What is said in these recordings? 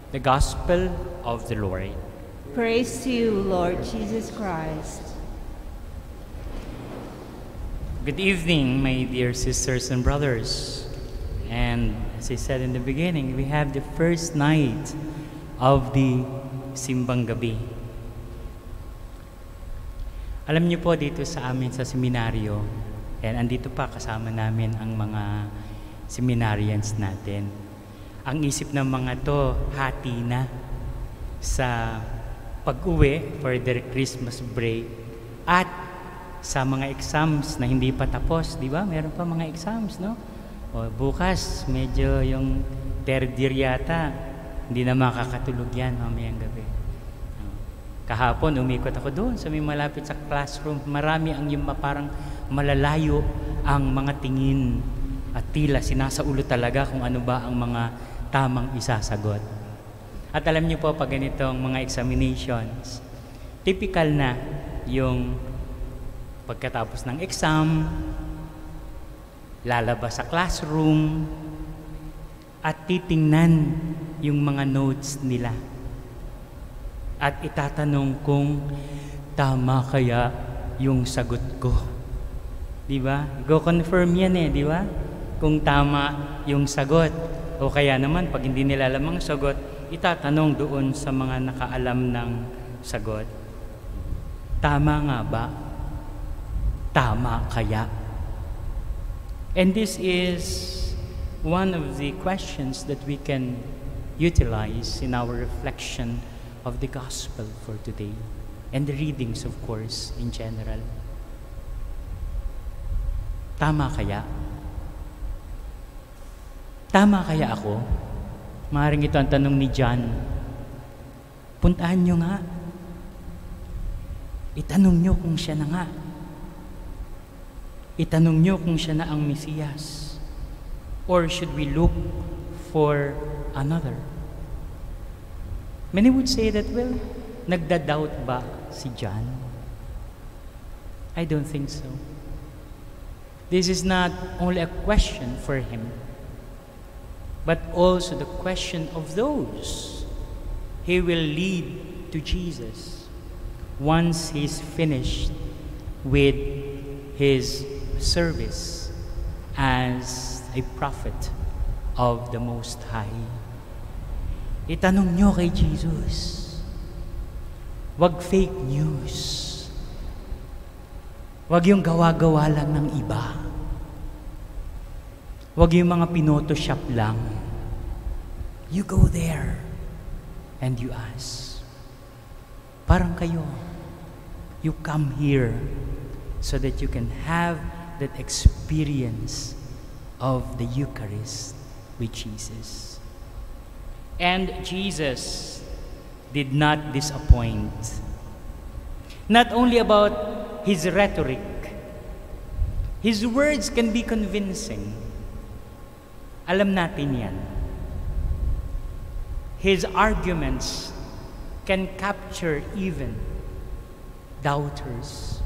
The Gospel of the Lord. Praise to you, Lord Jesus Christ. Good evening, my dear sisters and brothers. And as I said in the beginning, we have the first night of the Simbang Gabi. Alam niyo po, dito sa amin sa seminaryo, and andito pa kasama namin ang mga seminarians natin. Ang isip ng mga to, hati na sa pag-uwi for their Christmas break at sa mga exams na hindi pa tapos, di ba? Meron pa mga exams, no? O, bukas, medyo yung third year yata, hindi na makakatulog yan mamayang gabi. Kahapon, umikot ako doon sa may malapit sa classroom. Marami ang yung parang malalayo ang mga tingin at tila sinasaulo talaga kung ano ba ang mga tamang isasagot. At alam niyo po, pag ganitong mga examinations, typical na yung pagkatapos ng exam, lalabas sa classroom, at titingnan yung mga notes nila. At itatanong kung tama kaya yung sagot ko. Di ba? Go confirm yan di ba? Kung tama yung sagot. O kaya naman, pag hindi nila alam ang sagot, itatanong doon sa mga nakaalam ng sagot. Tama nga ba? Tama kaya? And this is one of the questions that we can utilize in our reflection of the gospel for today and the readings, of course, in general. Tama kaya? Tama kaya ako? Maaaring ito ang tanong ni John. Puntahan nyo nga. Itanong nyo kung siya na nga. Itanong nyo kung siya na ang Mesiyas. Or should we look for another? Many would say that, well, nagda-doubt ba si John? I don't think so. This is not only a question for him, but also the question of those he will lead to Jesus once he's finished with his service as a prophet of the Most High. Itanong nyo kay Jesus. Wag fake news. Wag yung gawa-gawa lang ng iba. Wag yung mga pinotoshop lang. You go there and you ask. Parang kayo. You come here so that you can have that experience of the Eucharist with Jesus. And Jesus did not disappoint. Not only about his rhetoric, his words can be convincing. Alam natin yan. His arguments can capture even doubters.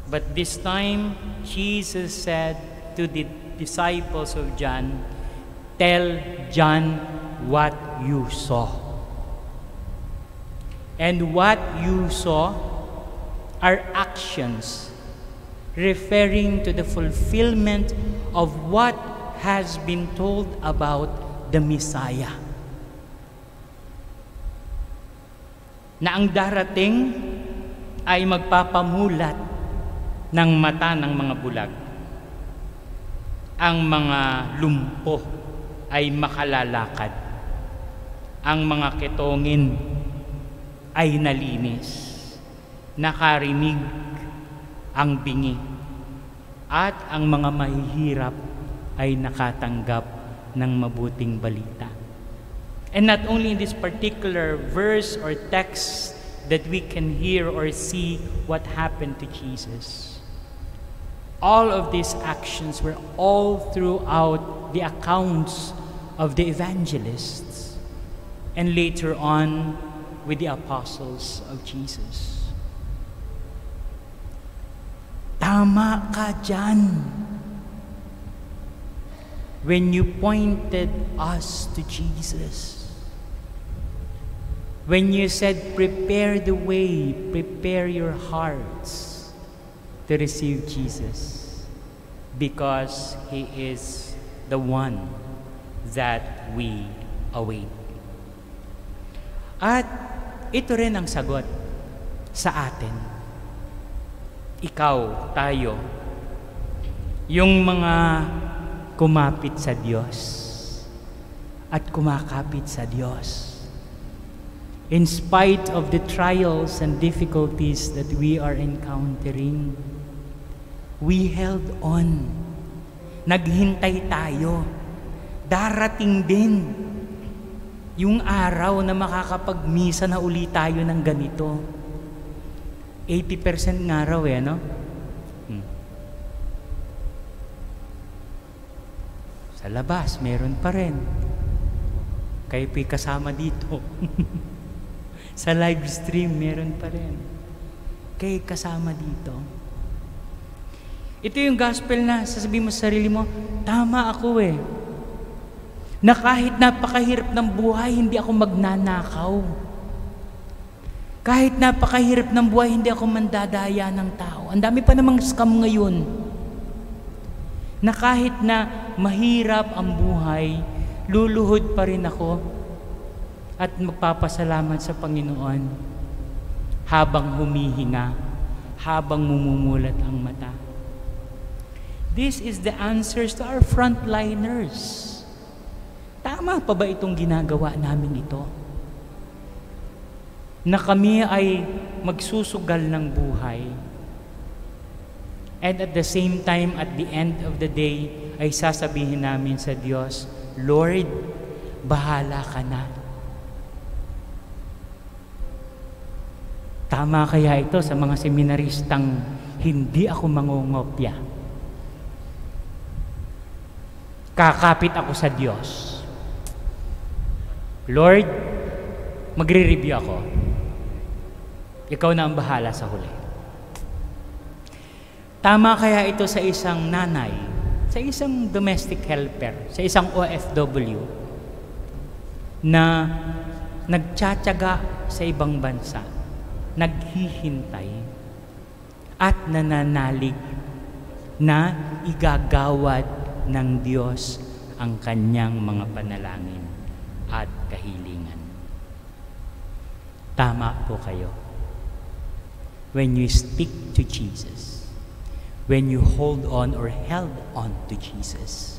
But this time, Jesus said to the disciples of John, "Tell John what you saw." And what you saw are actions referring to the fulfillment of what has been told about the Messiah. Na ang darating ay magpapamulat ng mata ng mga bulag. Ang mga lumpo ay makalalakad. Ang mga ketongin ay nalinis. Nakarinig ang bingi. At ang mga mahihirap ay nakatanggap ng mabuting balita. And not only in this particular verse or text that we can hear or see what happened to Jesus. All of these actions were all throughout the accounts of the evangelists and later on with the apostles of Jesus. Tama ka dyan when you pointed us to Jesus. When you said, prepare the way, prepare your hearts to receive Jesus, because He is the one that we await. At ito rin ang sagot sa atin. Ikaw, tayo, yung mga kumapit sa Diyos at kumakapit sa Diyos. In spite of the trials and difficulties that we are encountering, we held on. Naghintay tayo. Darating din yung araw na makakapagmisa na uli tayo ng ganito. 80% nga raw no? Sa labas, meron pa rin. Kayo po'y kasama dito. Sa live stream, meron pa rin. Kayo kasama dito. Ito yung gospel na sasabihin mo sa sarili mo, tama ako na kahit napakahirap ng buhay, hindi ako magnanakaw. Kahit napakahirap ng buhay, hindi ako mandadaya ng tao. Ang dami pa namang scam ngayon. Na kahit na mahirap ang buhay, luluhod pa rin ako at magpapasalamat sa Panginoon habang humihinga, habang mumumulat ang mata. This is the answers to our frontliners. Tama pa ba itong ginagawa namin ito? Na kami ay magsusugal ng buhay. And at the same time, at the end of the day, ay sasabihin namin sa Diyos, Lord, bahala ka na. Tama kaya ito sa mga seminaristang hindi ako mangungopya? Kakapit ako sa Diyos. Lord, magre-review ako. Ikaw na ang bahala sa huli. Tama kaya ito sa isang nanay, sa isang domestic helper, sa isang OFW na nagtsatsaga sa ibang bansa, naghihintay at nananalig na igagawad ng Diyos ang kanyang mga panalangin at kahilingan. Tama po kayo. When you stick to Jesus, when you hold on or held on to Jesus,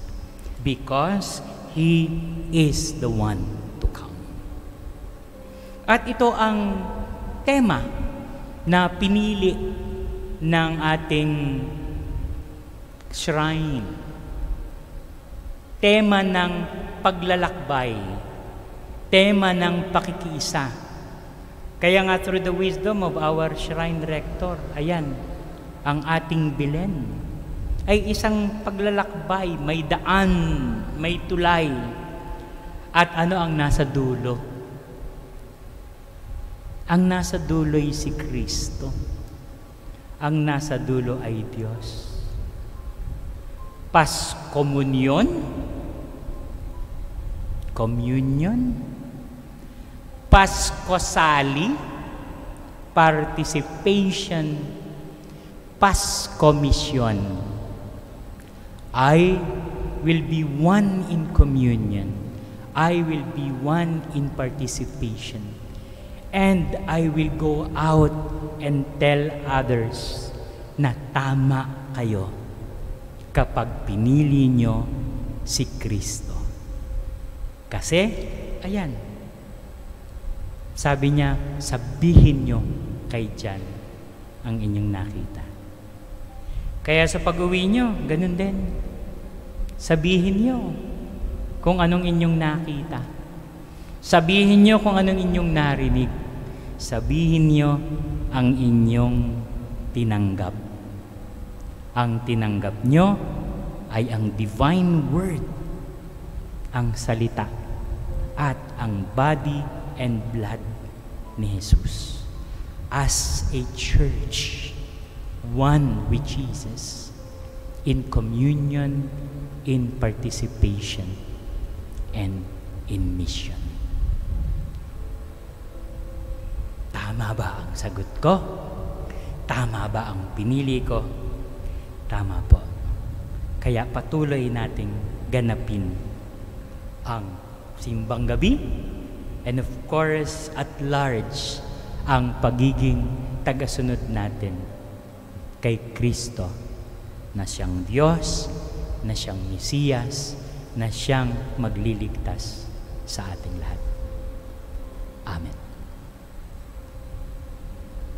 because He is the one to come. At ito ang tema na pinili ng ating shrine. Tema ng paglalakbay. Tema ng pakikiisa. Kaya nga through the wisdom of our shrine rector, ayan, ang ating Belen ay isang paglalakbay, may daan, may tulay. At ano ang nasa dulo? Ang nasa dulo ay si Kristo. Ang nasa dulo ay Diyos. Paskomunyon, communion, Paskosali, participation, Paskomisyon. I will be one in communion. I will be one in participation. And I will go out and tell others na tama kayo kapag pinili nyo si Kristo. Kasi, ayan, sabi niya, sabihin nyo kay John ang inyong nakita. Kaya sa pag-uwi nyo, ganun din. Sabihin nyo kung anong inyong nakita. Sabihin nyo kung anong inyong narinig. Sabihin nyo ang inyong tinanggap. Ang tinanggap nyo ay ang divine word, ang salita, at ang body and blood ni Jesus. As a church, one with Jesus, in communion, in participation, and in mission. Tama ba ang sagot ko? Tama ba ang pinili ko? Tama po. Kaya patuloy nating ganapin ang simbang gabi and of course at large ang pagiging tagasunod natin kay Kristo na siyang Diyos, na siyang Mesiyas, na siyang magliligtas sa ating lahat. Amen.